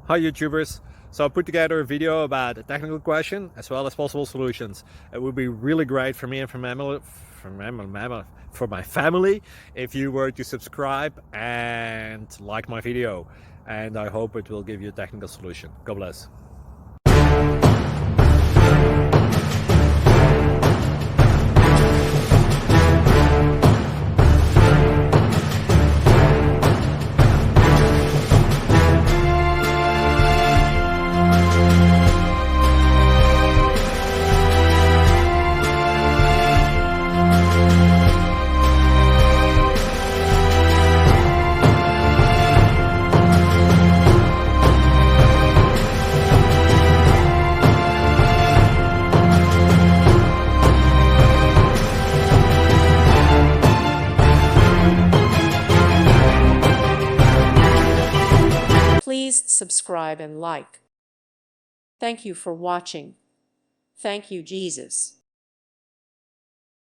Hi YouTubers! So I put together a video about a technical question as well as possible solutions. It would be really great for me and for my family if you were to subscribe and like my video, and I hope it will give you a technical solution. God bless. Please subscribe and like. Thank you for watching. Thank you, Jesus.